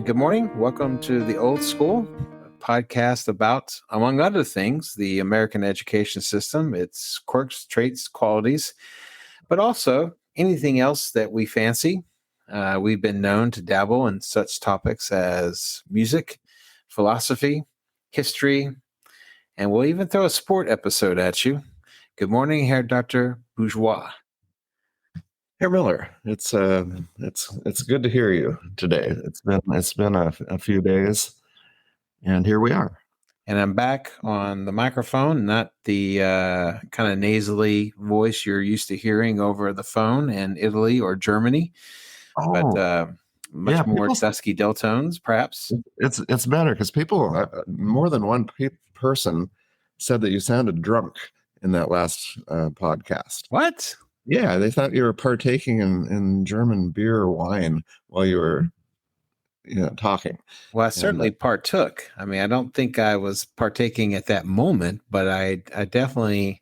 Good morning. Welcome to the Old School, a podcast about, among other things, the American education system, its quirks, traits, qualities, but also anything else that we fancy. We've been known to dabble in such topics as music, philosophy, history, and we'll even throw a sport episode at you. Good morning, Herr Dr. Bourgeois. Herr Miller, it's good to hear you today. It's been a few days, and here we are. And I'm back on the microphone, not the kind of nasally voice you're used to hearing over the phone in Italy or Germany, but much more dusky deltones, perhaps. It's better because people, more than one person, said that you sounded drunk in that last podcast. What? Yeah, they thought you were partaking in German beer or wine while you were talking. Well, I certainly partook. I mean, I don't think I was partaking at that moment, but I definitely,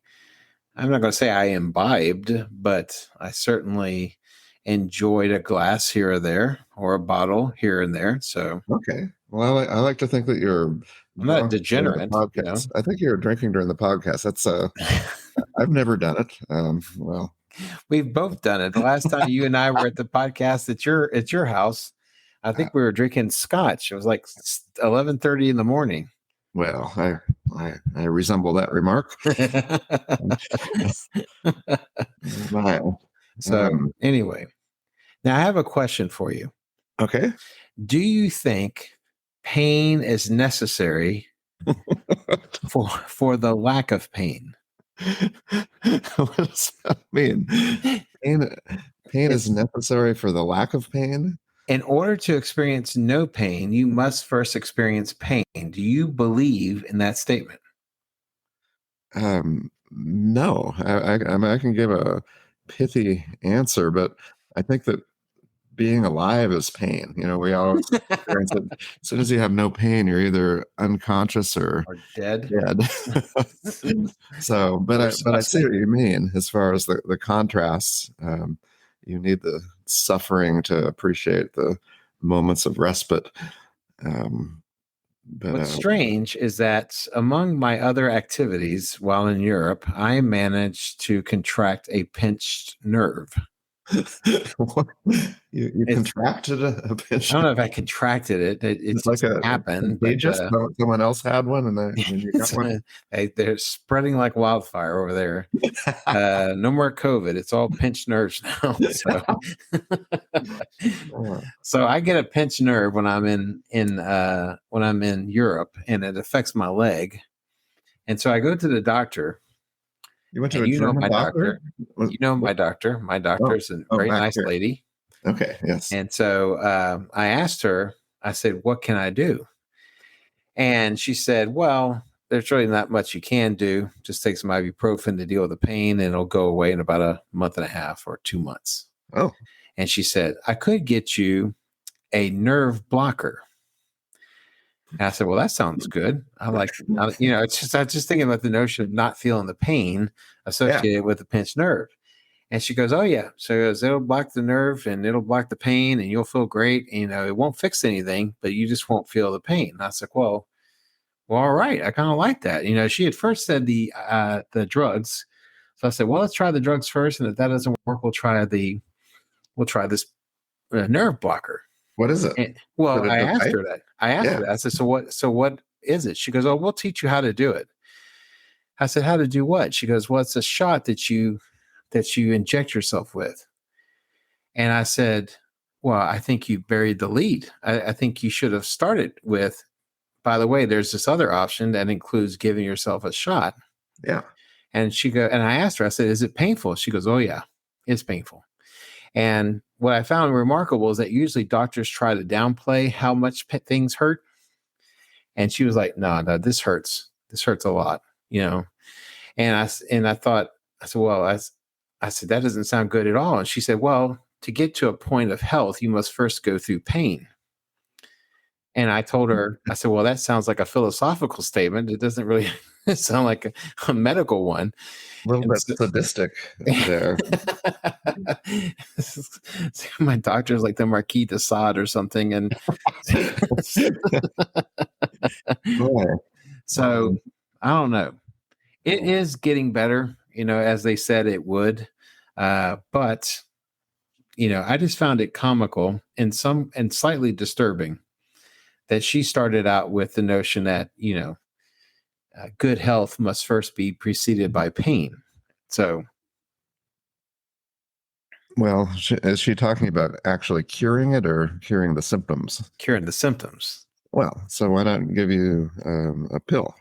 I'm not going to say I imbibed, but I certainly enjoyed a glass here or there or a bottle here and there. So, okay. Well, I like to think that you're I'm not a degenerate. Podcast. I think you were drinking during the podcast. That's I've never done it. Well, we've both done it. The last time you and I were at the podcast at your house, I think we were drinking scotch. It was like 11:30 in the morning. Well, I resemble that remark. So anyway, now I have a question for you. Okay. Do you think pain is necessary for the lack of pain? What does that mean? Pain is necessary for the lack of pain? In order to experience no pain, you must first experience pain. Do you believe in that statement? No. I mean, I can give a pithy answer, but I think that being alive is pain. We always experience it. As soon as you have no pain, you're either unconscious or dead. So, but I see what you mean as far as the contrasts. You need the suffering to appreciate the moments of respite. What's strange is that among my other activities while in Europe, I managed to contract a pinched nerve. You contracted a pinched? I don't know if I contracted it. It like just happened. Someone else had one, and you got one. They're spreading like wildfire over there. No more COVID. It's all pinched nerves now. So I get a pinched nerve when I'm in Europe, and it affects my leg. And so I go to the doctor. You went to a German doctor? You know my doctor. My doctor is a very nice lady. Okay, yes. And so I asked her, I said, what can I do? And she said, well, there's really not much you can do. Just take some ibuprofen to deal with the pain, and it'll go away in about a month and a half or 2 months. Oh. And she said, I could get you a nerve blocker. And I said, well, that sounds good. I was just thinking about the notion of not feeling the pain associated with the pinched nerve. And she goes, oh, yeah. So it'll block the nerve and it'll block the pain and you'll feel great. It won't fix anything, but you just won't feel the pain. And I said, well, all right. I kind of like that. She had first said the drugs. So I said, well, let's try the drugs first. And if that doesn't work, we'll try this nerve blocker. What is it? I asked her that. I said, so what is it? She goes, oh, we'll teach you how to do it. I said, how to do what? She goes, well, it's a shot that you inject yourself with. And I said, well, I think you buried the lead. I think you should have started with, by the way, there's this other option that includes giving yourself a shot. Yeah. And and I asked her, I said, is it painful? She goes, oh yeah, it's painful. And what I found remarkable is that usually doctors try to downplay how much things hurt. And she was like, no, this hurts. This hurts a lot, And I thought, I said, well, I said, that doesn't sound good at all. And she said, well, to get to a point of health, you must first go through pain. And I told her, I said, well, that sounds like a philosophical statement. It doesn't really sound like a medical one. A little And bit so, sadistic there. my doctor's like the Marquis de Sade or something. And Boy. so I don't know. It Oh, is getting better, as they said it would. But I just found it comical and slightly disturbing that she started out with the notion that, good health must first be preceded by pain. So, well, is she talking about actually curing it or curing the symptoms? curing the symptoms. Well, so why not give you a pill?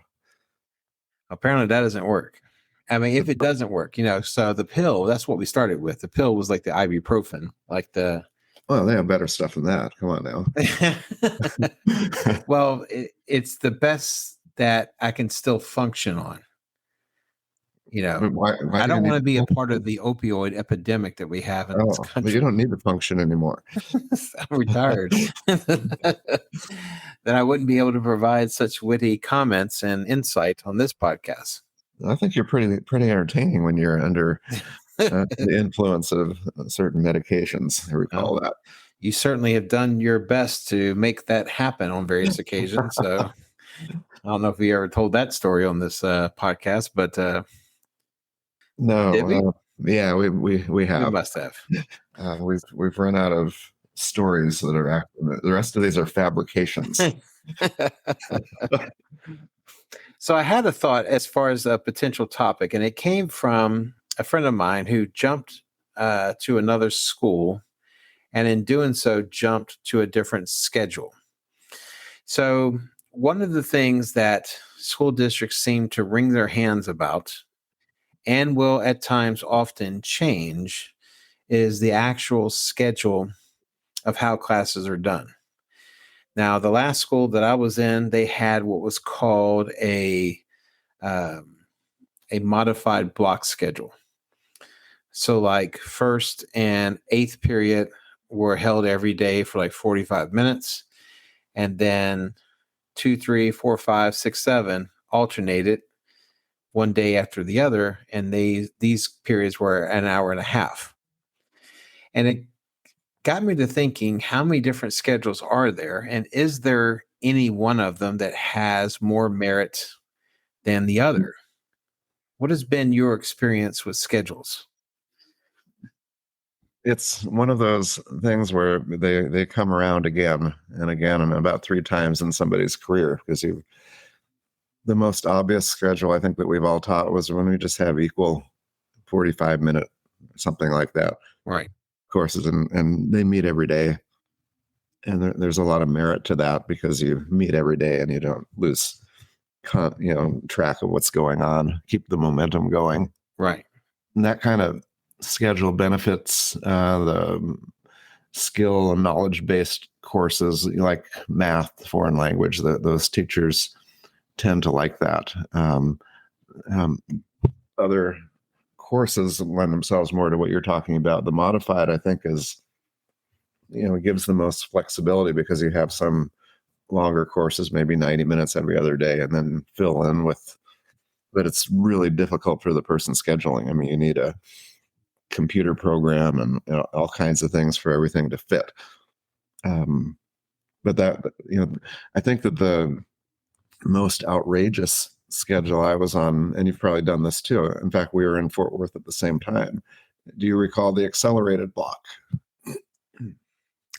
Apparently, that doesn't work. I mean, if it doesn't work, so the pill, that's what we started with. The pill was like the ibuprofen, like the. Well, they have better stuff than that. Come on now. Well, it's the best that I can still function on. Why I do you don't need want to be a to part function? of the opioid epidemic that we have in this Oh, well, you country. don't need to function anymore. I'm retired. Then I wouldn't be able to provide such witty comments and insight on this podcast. I think you're pretty entertaining when you're under the influence of certain medications. I recall Well, that. you certainly have done your best to make that happen on various occasions. So I don't know if we ever told that story on this podcast, but did we? No, yeah, we We have. must have. We've run out of stories that are accurate. The rest of these are fabrications. So I had a thought as far as a potential topic, and it came from a friend of mine who jumped to another school, and in doing so, jumped to a different schedule. So one of the things that school districts seem to wring their hands about and will at times often change is the actual schedule of how classes are done. Now, the last school that I was in, they had what was called um, a modified block schedule. So, like first and eighth period were held every day for like 45 minutes, and then 2, 3, 4, 5, 6, 7 alternated one day after the other, and these periods were an hour and a half. And it got me to thinking, how many different schedules are there, and is there any one of them that has more merit than the other? What has been your experience with schedules? It's one of those things where they come around again and again and about 3 times in somebody's career, because the most obvious schedule I think that we've all taught was when we just have equal 45-minute, something like that, Right. courses, and they meet every day. And there's a lot of merit to that because you meet every day and you don't lose track of what's going on, keep the momentum going. Right. And that kind of schedule benefits the skill and knowledge-based courses like math, foreign language. Those teachers tend to like that. Other courses lend themselves more to what you're talking about. The modified, I think, is gives the most flexibility because you have some longer courses, maybe 90 minutes every other day, and then fill in with. But it's really difficult for the person scheduling. I mean, you need a computer program and all kinds of things for everything to fit. But I think that the most outrageous schedule I was on, and you've probably done this too. In fact, we were in Fort Worth at the same time. Do you recall the accelerated block?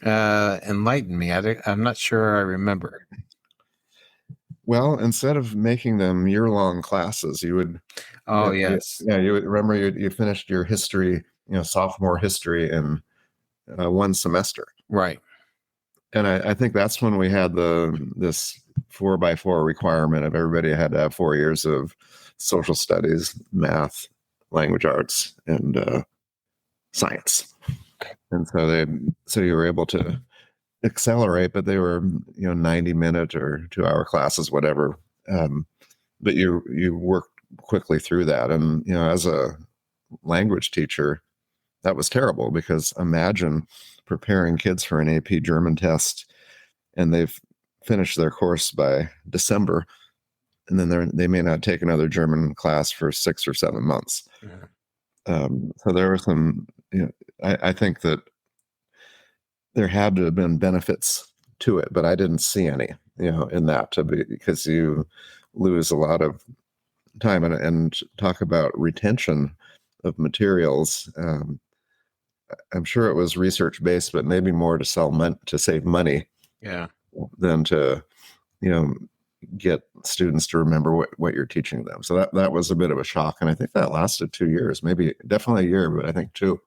Enlighten me. I'm not sure I remember. Well, instead of making them year-long classes, you would. Oh, yes. You would remember you finished your history, sophomore history in one semester. Right. And I think that's when we had this 4x4 requirement of everybody had to have 4 years of social studies, math, language arts, and science. And so you were able to accelerate, but they were 90-minute or 2-hour classes, whatever. But you worked quickly through that, and as a language teacher, that was terrible because imagine preparing kids for an AP German test, and they've finish their course by December, and then they may not take another German class for 6 or 7 months. Mhm. So there were some, I think that there had to have been benefits to it, but I didn't see any, in that because you lose a lot of time and talk about retention of materials. I'm sure it was research based, but maybe more to save money Yeah. than to, you know, get students to remember what you're teaching them. So that was a bit of a shock. And I think that lasted 2 years, maybe definitely a year, but I think 2.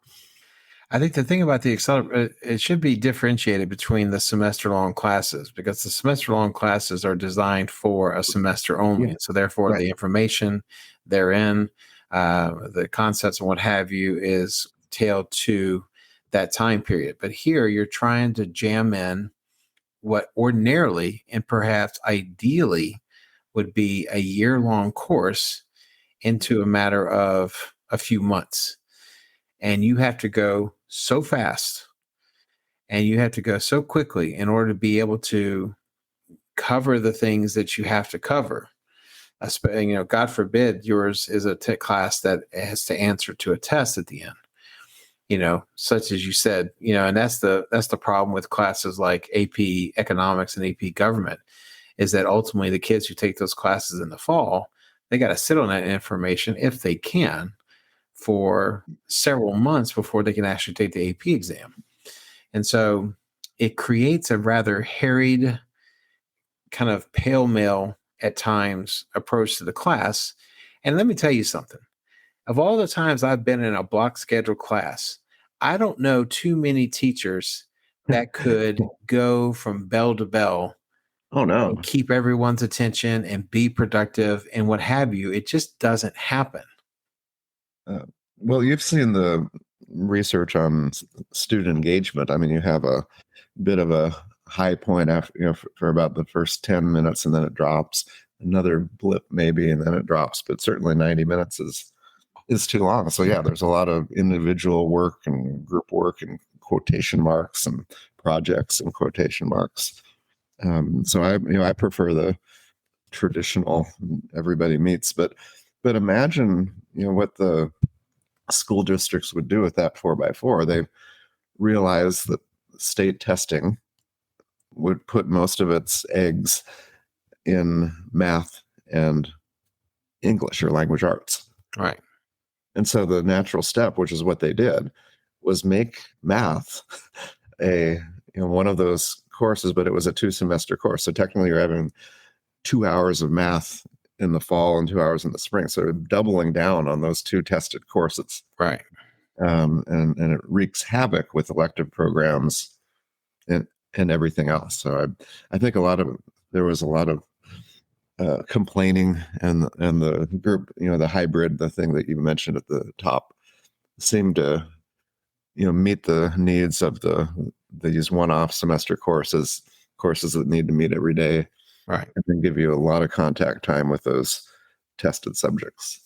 I think the thing about the accelerator, it should be differentiated between the semester long classes, because the semester long classes are designed for a semester only. Yeah. So therefore Right. the information therein, the concepts and what have you is tailored to that time period. But here you're trying to jam in what ordinarily and perhaps ideally would be a year-long course into a matter of a few months. And you have to go so fast and you have to go so quickly in order to be able to cover the things that you have to cover. God forbid yours is a class that has to answer to a test at the end. Such as you said, and that's the problem with classes like AP Economics and AP Government, is that ultimately the kids who take those classes in the fall, they got to sit on that information if they can for several months before they can actually take the AP exam. And so it creates a rather harried, kind of pale male at times approach to the class. And let me tell you something. Of all the times I've been in a block schedule class, I don't know too many teachers that could go from bell to bell Oh no. and keep everyone's attention and be productive and what have you. It just doesn't happen. Well, you've seen the research on student engagement. I mean, you have a bit of a high point after, for about the first 10 minutes, and then it drops. Another blip maybe, and then it drops. But certainly 90 minutes is too long. So yeah, there's a lot of individual work and group work and quotation marks and projects and quotation marks. So I prefer the traditional everybody meets, but imagine what the school districts would do with that 4x4. They realize that state testing would put most of its eggs in math and English or language arts. Right. And so the natural step, which is what they did, was make math one of those courses, but it was a 2-semester course. So technically you're having 2 hours of math in the fall and 2 hours in the spring. So doubling down on those 2 tested courses. Right. And it wreaks havoc with elective programs and everything else. So I think there was a lot of complaining, and the group, the hybrid, the thing that you mentioned at the top, seemed to meet the needs of these one-off semester courses that need to meet every day, Right. and then give you a lot of contact time with those tested subjects.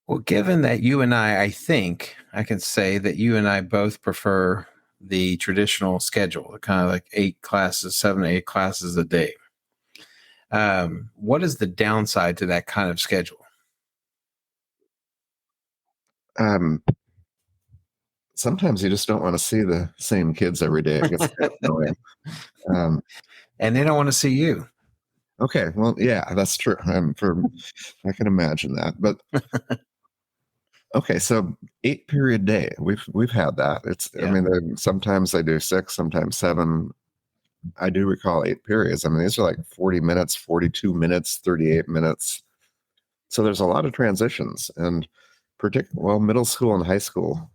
Well, given that you and I think I can say that you and I both prefer the traditional schedule, kind of like 7 to 8 classes a day. What is the downside to that kind of schedule? Sometimes you just don't want to see the same kids every day. It gets kind of annoying. And they don't want to see you. Okay, well, yeah, that's true. I can imagine that. But okay, so 8-period day. We've had that. Yeah. I mean, sometimes they do 6, sometimes 7. I do recall 8 periods. I mean, these are like 40 minutes, 42 minutes, 38 minutes. So there's a lot of transitions, and middle school and high school.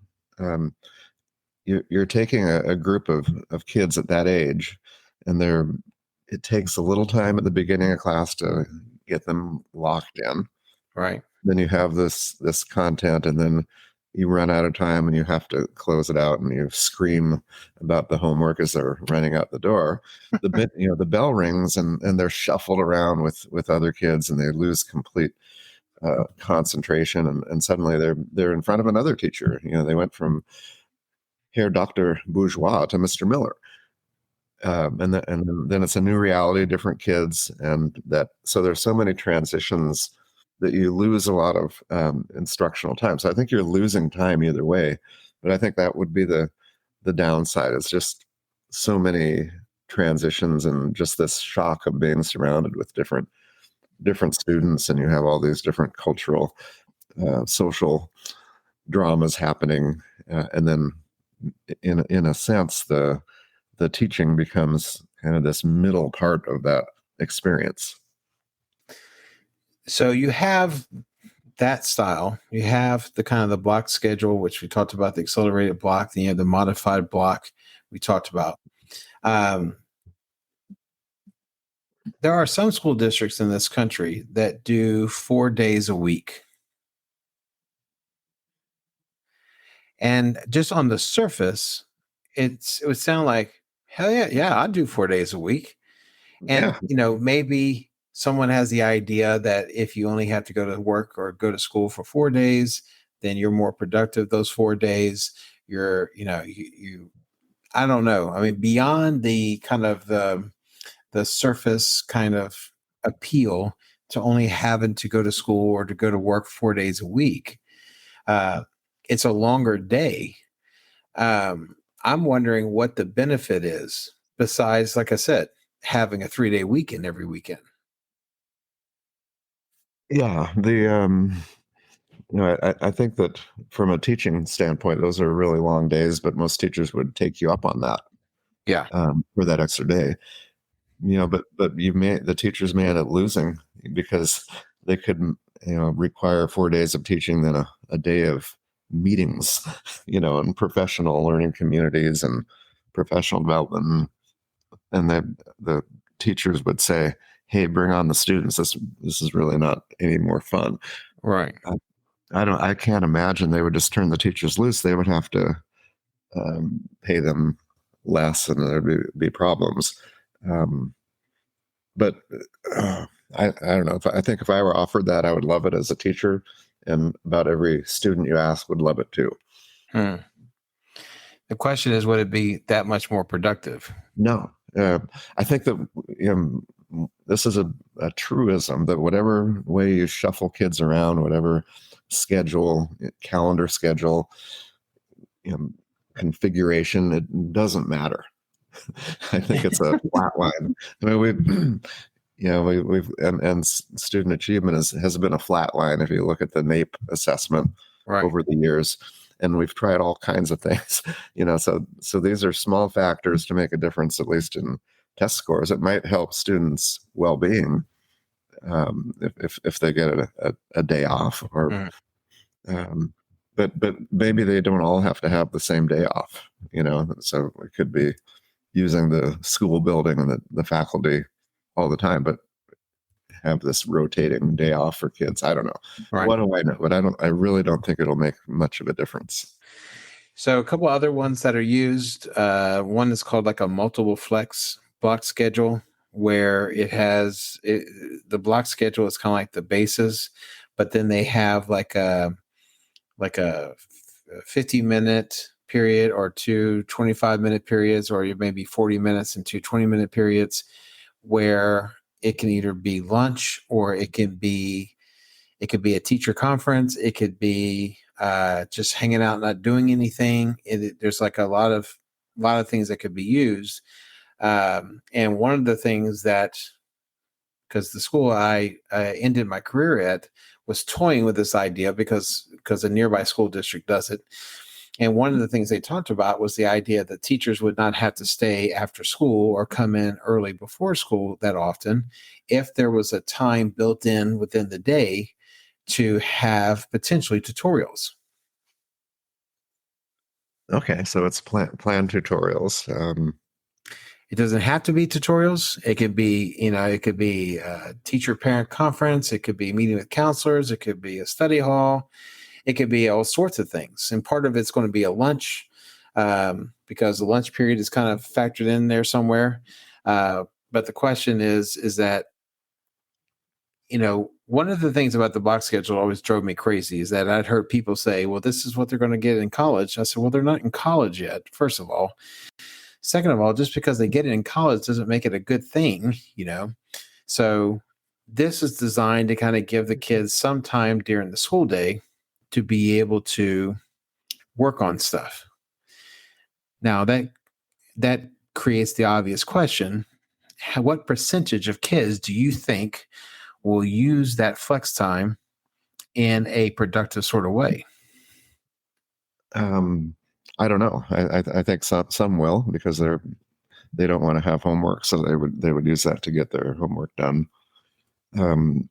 You're taking a group of kids at that age, and it takes a little time at the beginning of class to get them locked in. Right. Then you have this content, and then you run out of time and you have to close it out, and you scream about the homework as they're running out the door. The bell rings, and they're shuffled around with other kids, and they lose complete concentration, and suddenly they're in front of another teacher. They went from Herr Dr. Bourgeois to Mr. Miller. And then it's a new reality, different kids, and that so there's so many transitions that you lose a lot of instructional time. So I think you're losing time either way, but I think that would be the downside. It's just so many transitions and just this shock of being surrounded with different students, and you have all these different cultural, social dramas happening, and then in a sense the teaching becomes kind of this middle part of that experience. So you have that style. You have the kind of the block schedule, which we talked about, the accelerated block. Then you have the modified block we talked about. Um, there are some school districts in this country that do 4 days a week. And just on the surface, it would sound like, hell yeah, yeah, I'd do 4 days a week. And, Yeah. maybe someone has the idea that if you only have to go to work or go to school for 4 days, then you're more productive those 4 days. You're, I don't know. I mean, beyond the kind of the surface kind of appeal to only having to go to school or to go to work 4 days a week, it's a longer day. I'm wondering what the benefit is besides, like I said, having a 3-day weekend every weekend. Yeah, I think that from a teaching standpoint, those are really long days, but most teachers would take you up on that, Yeah. for that extra day. But the teachers may end up losing because they could, require 4 days of teaching, then a day of meetings, and professional learning communities and professional development, and the teachers would say, "Hey, bring on the students. This is really not any more fun." Right. I can't imagine they would just turn the teachers loose. They would have to pay them less, and there'd be problems. Um, but I don't know. I think if I were offered that, I would love it as a teacher, and about every student you ask would love it too. Hmm. The question is, would it be that much more productive? No, I think that this is a truism that whatever way you shuffle kids around, whatever calendar schedule, um, configuration, it doesn't matter. I think it's a flat line. I mean, we've and student achievement has been a flat line if you look at the NAEP assessment Right. over the years, and we've tried all kinds of things. So these are small factors to make a difference, at least in test scores. It might help students' well-being, if they get a day off, or Mhm. um, but maybe they don't all have to have the same day off. So it could be using the school building and the faculty all the time, but have this rotating day off for kids. I don't know. Right. What do I know? But I really don't think it'll make much of a difference. So a couple other ones that are used. One is called like a multiple flex block schedule, where the block schedule is kind of like the basis, but then they have like a 50-minute period or two 25-minute periods, or maybe 40 minutes and two 20-minute periods, where it can either be lunch or it could be a teacher conference. It could be just hanging out, not doing anything. There's like a lot of things that could be used. And one of the things that, because the school I ended my career at was toying with this idea because a nearby school district does it. And one of the things they talked about was the idea that teachers would not have to stay after school or come in early before school that often if there was a time built in within the day to have potentially tutorials. Okay, so it's plan tutorials. It doesn't have to be tutorials. It could be a teacher parent conference. It could be meeting with counselors. It could be a study hall. It could be all sorts of things. And part of it's going to be a lunch, because the lunch period is kind of factored in there somewhere. But the question is that, one of the things about the block schedule always drove me crazy is that I'd heard people say, well, this is what they're going to get in college. I said, well, they're not in college yet, first of all. Second of all, just because they get it in college doesn't make it a good thing, So this is designed to kind of give the kids some time during the school day to be able to work on stuff. Now that creates the obvious question: what percentage of kids do you think will use that flex time in a productive sort of way? I don't know. I think some will, because they don't want to have homework, so they would use that to get their homework done. Um,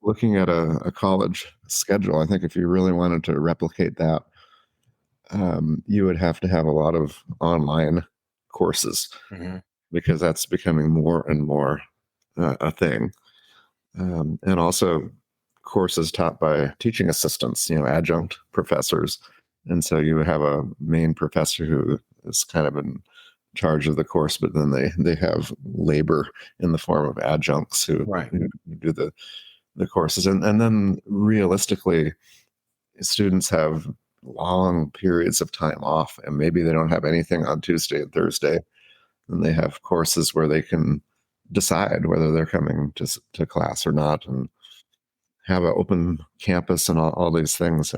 Looking at a college schedule, I think if you really wanted to replicate that, you would have to have a lot of online courses, Mhm. because that's becoming more and more a thing. And also courses taught by teaching assistants, adjunct professors. And so you have a main professor who is kind of in charge of the course, but then they have labor in the form of adjuncts Right. who do the courses. And then realistically, students have long periods of time off, and maybe they don't have anything on Tuesday and Thursday, and they have courses where they can decide whether they're coming to class or not, and have an open campus and all these things.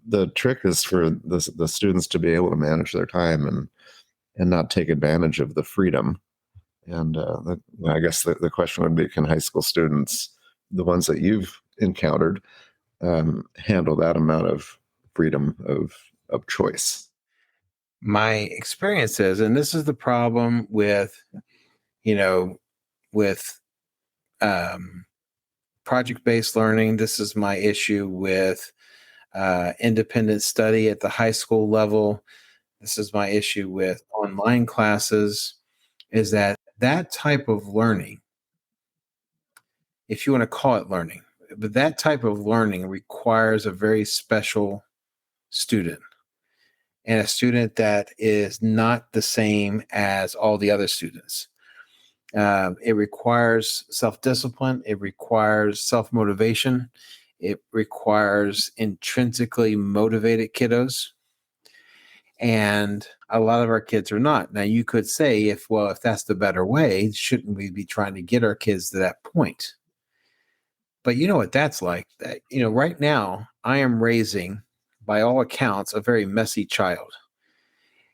The trick is for the students to be able to manage their time and not take advantage of the freedom. And I guess the question would be, can high school students, the ones that you've encountered, handle that amount of freedom of choice? My experience is, and this is the problem with, you know, with um, project-based learning. This is my issue with independent study at the high school level. This is my issue with online classes, is that type of learning, if you want to call it learning, but that type of learning requires a very special student, and a student that is not the same as all the other students. It requires self discipline, it requires self motivation, it requires intrinsically motivated kiddos. And a lot of our kids are not. Now, you could say, if that's the better way, shouldn't we be trying to get our kids to that point? But you know what that's like. Right now, I am raising, by all accounts, a very messy child,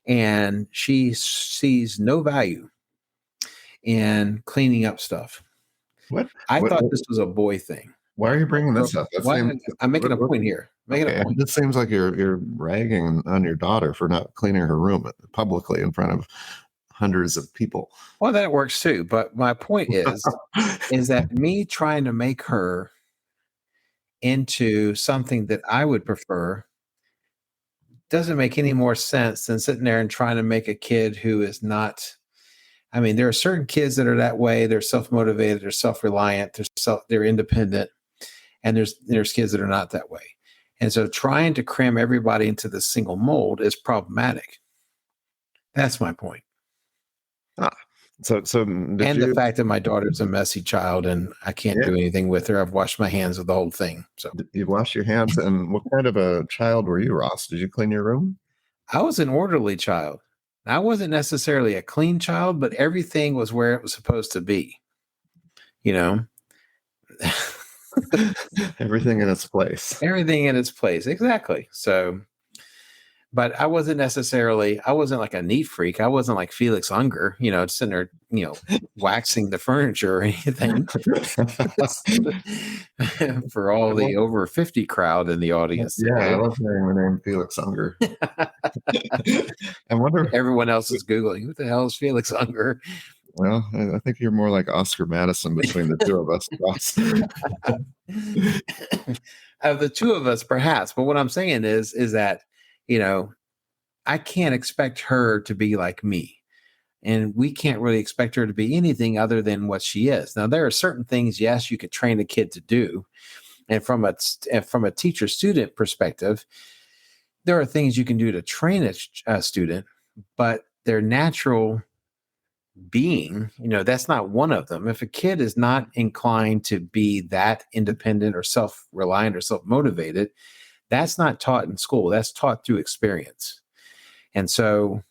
and she sees no value in cleaning up stuff. What? I What? thought this was a boy thing. Why are you bringing this up? That Why? seems I'm making a what- point here. Making a okay. point. It seems like you're ragging on your daughter for not cleaning her room publicly in front of hundreds of people. Well, that works too. But my point is that me trying to make her into something that I would prefer doesn't make any more sense than sitting there and trying to make a kid who is not. I mean, there are certain kids that are that way. They're self-motivated, they're self-reliant, they're independent, and there's kids that are not that way. And so trying to cram everybody into the single mold is problematic. That's my point. Ah, so did And the you? fact that my daughter's a messy child and I can't Yeah, do anything with her. I've washed my hands of the whole thing. So you wash your hands. And what kind of a child were you, Ross? Did you clean your room? I was an orderly child. I wasn't necessarily a clean child, but everything was where it was supposed to be. You know, Everything in its place. everything in its place. Exactly. So, but I wasn't like a neat freak. I wasn't like Felix Unger, sitting there, waxing the furniture or anything. For all the over 50 crowd in the audience Yeah, I today. love hearing the name Felix Unger. I wonder. Everyone else is Googling, who the hell is Felix Unger? Well, I think you're more like Oscar Madison between the two of us, Ross. Of the two of us, perhaps. But what I'm saying is that, you know, I can't expect her to be like me. And we can't really expect her to be anything other than what she is. Now, there are certain things, yes, you could train a kid to do. And from a teacher student perspective, there are things you can do to train a student, but their natural being, that's not one of them. If a kid is not inclined to be that independent or self-reliant or self-motivated, that's not taught in school. That's taught through experience. And so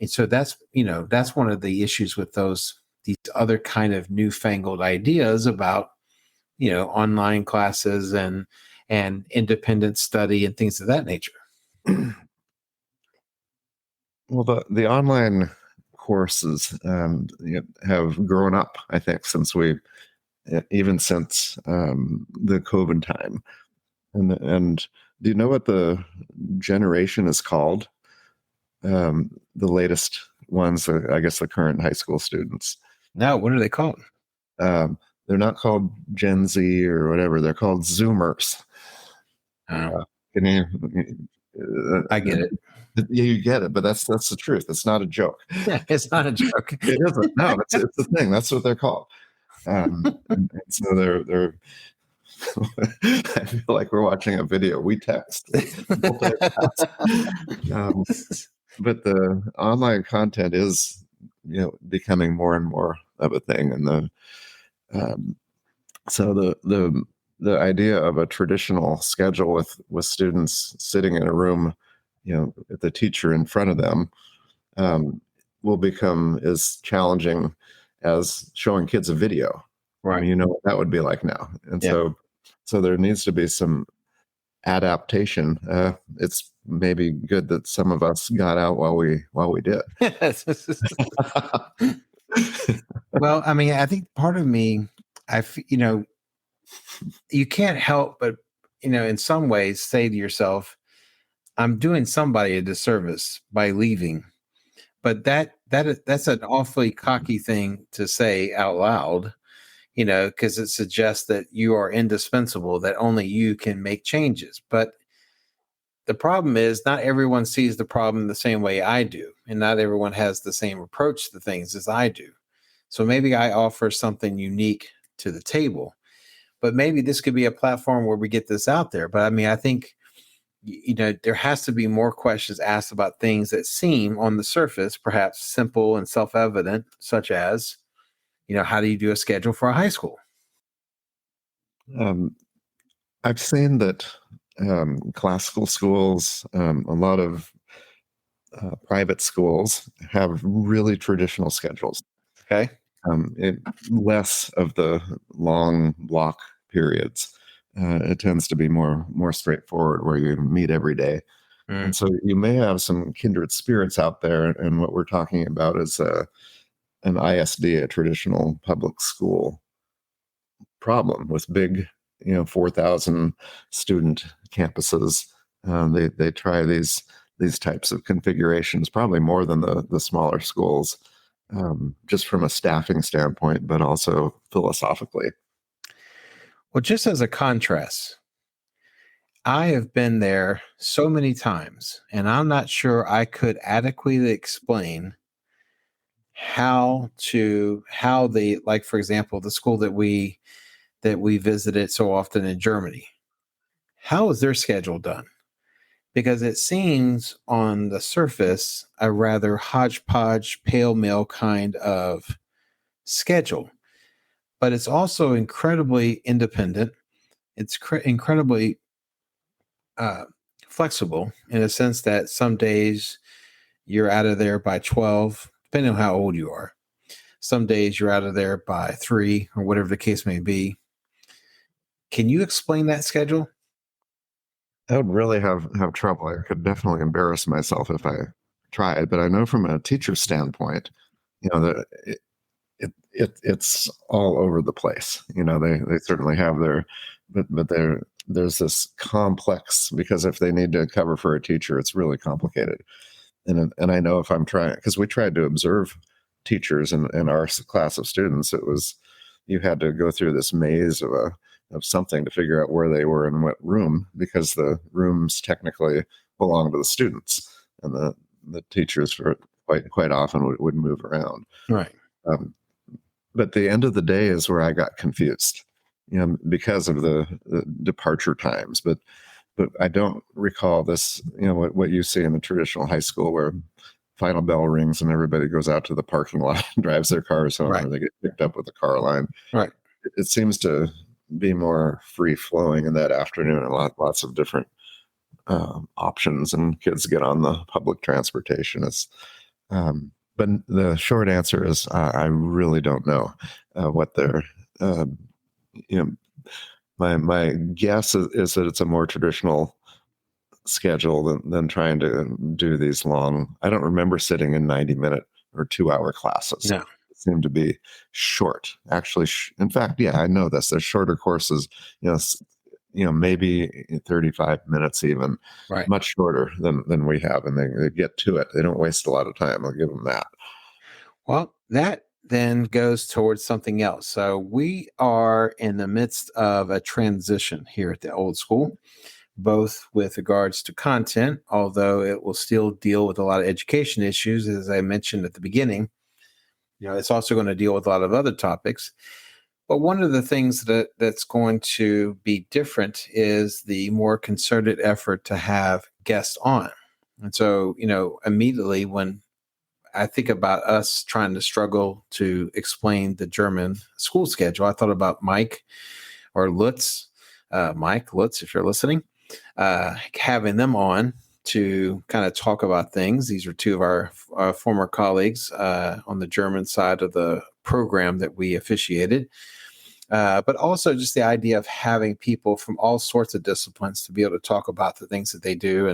And so that's one of the issues with these other kind of newfangled ideas about, online classes and independent study and things of that nature. Well, the online courses have grown up, I think, even since the COVID time. And do you know what the generation is called? The latest ones, I guess, the current high school students. Now, what are they called? Um, they're not called Gen Z or whatever. They're called Zoomers. Can you? I get it. Yeah, you get it, but that's the truth. It's not a joke. Yeah, it's not a joke. It isn't. No, it's the thing. That's what they're called. And so they're. I feel like we're watching a video. We text. But the online content is, becoming more and more of a thing, and um, so the idea of a traditional schedule with students sitting in a room, with the teacher in front of them, um, will become as challenging as showing kids a video. Right. I mean, what that would be like now, and Yeah. so there needs to be some adaptation. It's maybe good that some of us got out while we did. Well, I mean, I think part of me, you can't help but, in some ways say to yourself, I'm doing somebody a disservice by leaving. But that's an awfully cocky thing to say out loud, because it suggests that you are indispensable, that only you can make changes. But the problem is not everyone sees the problem the same way I do, and not everyone has the same approach to things as I do. So maybe I offer something unique to the table, but maybe this could be a platform where we get this out there. But I mean, I think, there has to be more questions asked about things that seem on the surface, perhaps simple and self-evident, such as, how do you do a schedule for a high school? I've seen that classical schools, a lot of private schools have really traditional schedules. Okay. Less of the long block periods. It tends to be more straightforward, where you meet every day. And so you may have some kindred spirits out there. And what we're talking about is an ISD, a traditional public school problem with big, 4,000 student campuses. They try these types of configurations, probably more than the smaller schools, just from a staffing standpoint, but also philosophically. Well, just as a contrast, I have been there so many times, and I'm not sure I could adequately explain how they, like, for example, the school that we visited so often in Germany. How is their schedule done? Because it seems on the surface a rather hodgepodge, pale mail kind of schedule, but it's also incredibly independent. It's incredibly uh, flexible in a sense that some days you're out of there by 12, depending on how old you are. Some days you're out of there by 3, or whatever the case may be. Can you explain that schedule? I would really have trouble. I could definitely embarrass myself if I tried, but I know from a teacher standpoint, that it's all over the place. They certainly have but there's this complex, because if they need to cover for a teacher, it's really complicated. And I know if I'm trying, because we tried to observe teachers in our class of students, you had to go through this maze of something to figure out where they were in what room, because the rooms technically belong to the students, and the teachers for quite often would move around. Right. But the end of the day is where I got confused, because of the departure times. But I don't recall this, what you see in the traditional high school, where final bell rings and everybody goes out to the parking lot and drives their cars home, Right. or they get picked up with the car line. Right. It seems to be more free flowing in that afternoon, and lots of different options, and kids get on the public transportation. But the short answer is I really don't know what they're, uh, you know, my guess is that it's a more traditional schedule than trying to do these long. I don't remember sitting in 90-minute or 2-hour classes. No. They seem to be short. Actually, in fact, yeah, I know this. They're shorter courses. Maybe 35 minutes, even Right. much shorter than we have, and they get to it. They don't waste a lot of time. I'll give them that. Well, that then goes towards something else. So we are in the midst of a transition here at the old school, both with regards to content, although it will still deal with a lot of education issues, as I mentioned at the beginning. It's also going to deal with a lot of other topics. But one of the things that's going to be different is the more concerted effort to have guests on. And so, immediately when I think about us trying to struggle to explain the German school schedule, I thought about Mike or Lutz, Mike Lutz, if you're listening, having them on to kind of talk about things. These are two of our former colleagues on the German side of the program that we officiated. But also just the idea of having people from all sorts of disciplines to be able to talk about the things that they do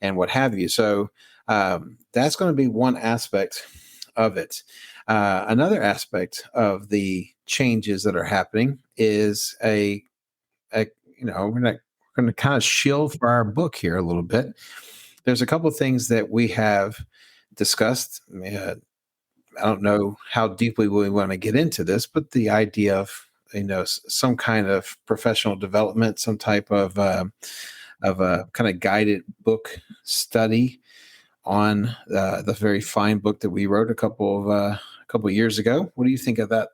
and what have you. So that's going to be one aspect of it. Another aspect of the changes that are happening is we're going to kind of shield for our book here a little bit. There's a couple of things that we have discussed. I don't know how deeply we want to get into this, but the idea of some kind of professional development, some type of a kind of guided book study on the very fine book that we wrote a couple of years ago. What do you think of that?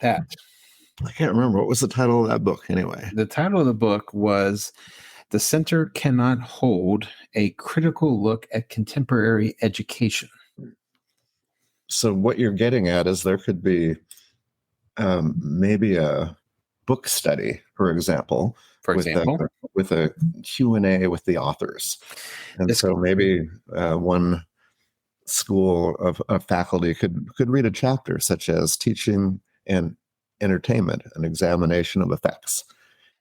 I can't remember. What was the title of that book anyway? The title of the book was "The Center Cannot Hold: A Critical Look at Contemporary Education." So what you're getting at is there could be maybe a book study, for example, with a Q&A with the authors. And so maybe one school of faculty could read a chapter such as Teaching and Entertainment, an Examination of Effects.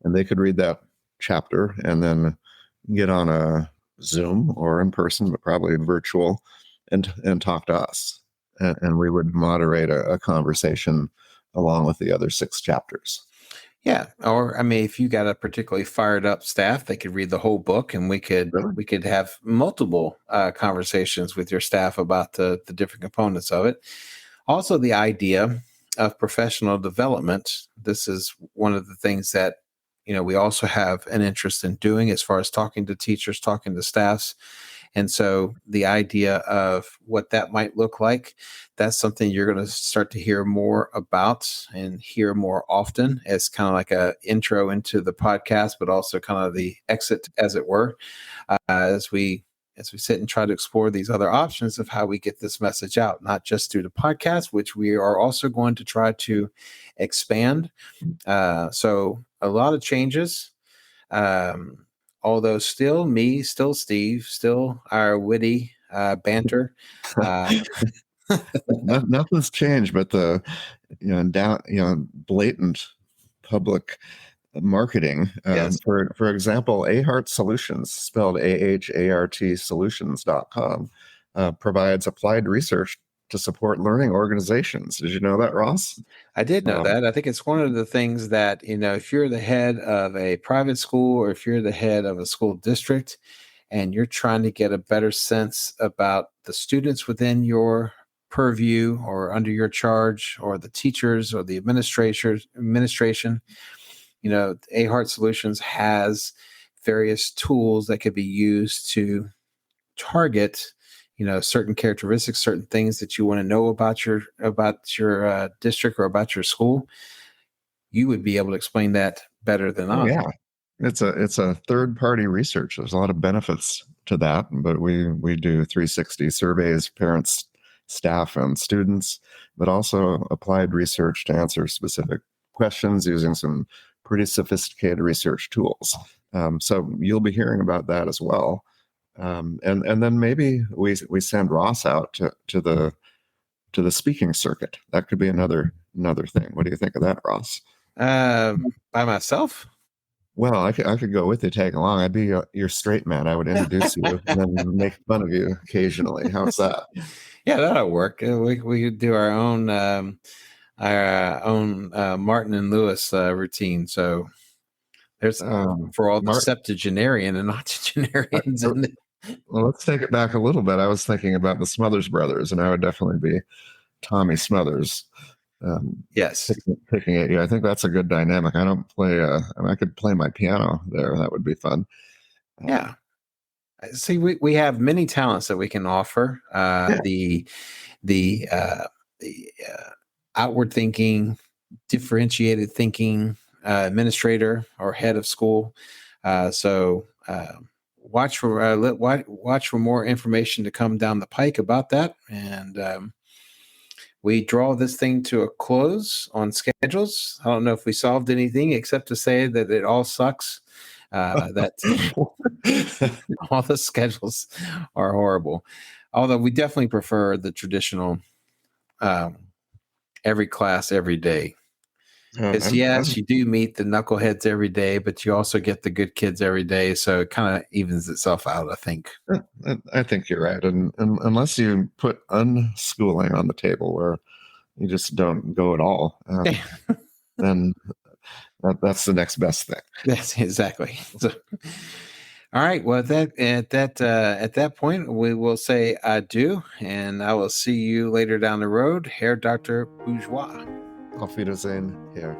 And they could read that chapter and then get on a Zoom or in person, but probably virtual, and talk to us. And we would moderate a conversation along with the other 6 chapters. Yeah. Or, I mean, if you got a particularly fired up staff, they could read the whole book and we could have multiple conversations with your staff about the different components of it. Also, the idea of professional development. This is one of the things that, we also have an interest in doing as far as talking to teachers, talking to staffs. And so the idea of what that might look like, that's something you're going to start to hear more about and hear more often as kind of like a intro into the podcast, but also kind of the exit, as it were, as we sit and try to explore these other options of how we get this message out, not just through the podcast, which we are also going to try to expand. So a lot of changes. Although still me, still Steve, still our witty banter. Nothing's changed, but the blatant public marketing. Yes. For example, Ahart Solutions, spelled AHART Solutions.com, provides applied research to support learning organizations. Did you know that, Ross? I did know that. I think it's one of the things that, if you're the head of a private school or if you're the head of a school district and you're trying to get a better sense about the students within your purview or under your charge or the teachers or the administration, Ahart Solutions has various tools that could be used to target certain characteristics, certain things that you want to know about your district or about your school. You would be able to explain that better than I. Yeah, it's a third party research. There's a lot of benefits to that, but we do 360 surveys, parents, staff, and students, but also applied research to answer specific questions using some pretty sophisticated research tools. So you'll be hearing about that as well. And then maybe we send Ross out to the speaking circuit. That could be another thing. What do you think of that, Ross? By myself? Well, I could go with you, tag along. I'd be your straight man. I would introduce you and then make fun of you occasionally. How's that? Yeah, that'll work. We could do our own Martin and Lewis routine. So there's for all the Mark, septuagenarian and octogenarians. well, let's take it back a little bit. I was thinking about the Smothers Brothers, and I would definitely be Tommy Smothers. Yes. Picking at you. I think that's a good dynamic. I don't play. I mean, I could play my piano there. That would be fun. Yeah. See, we have many talents that we can offer. Yeah. The outward thinking, differentiated thinking administrator or head of school. So watch for more information to come down the pike about that. And we draw this thing to a close on schedules. I don't know if we solved anything except to say that it all sucks. That all the schedules are horrible. Although we definitely prefer the traditional every class every day. Because yes, you do meet the knuckleheads every day, but you also get the good kids every day. So it kind of evens itself out, I think. I think you're right. And unless you put unschooling on the table where you just don't go at all, then that's the next best thing. Yes, exactly. So, all right. Well, at that point, we will say adieu, and I will see you later down the road, Herr Dr. Bourgeois. Auf Wiedersehen, here.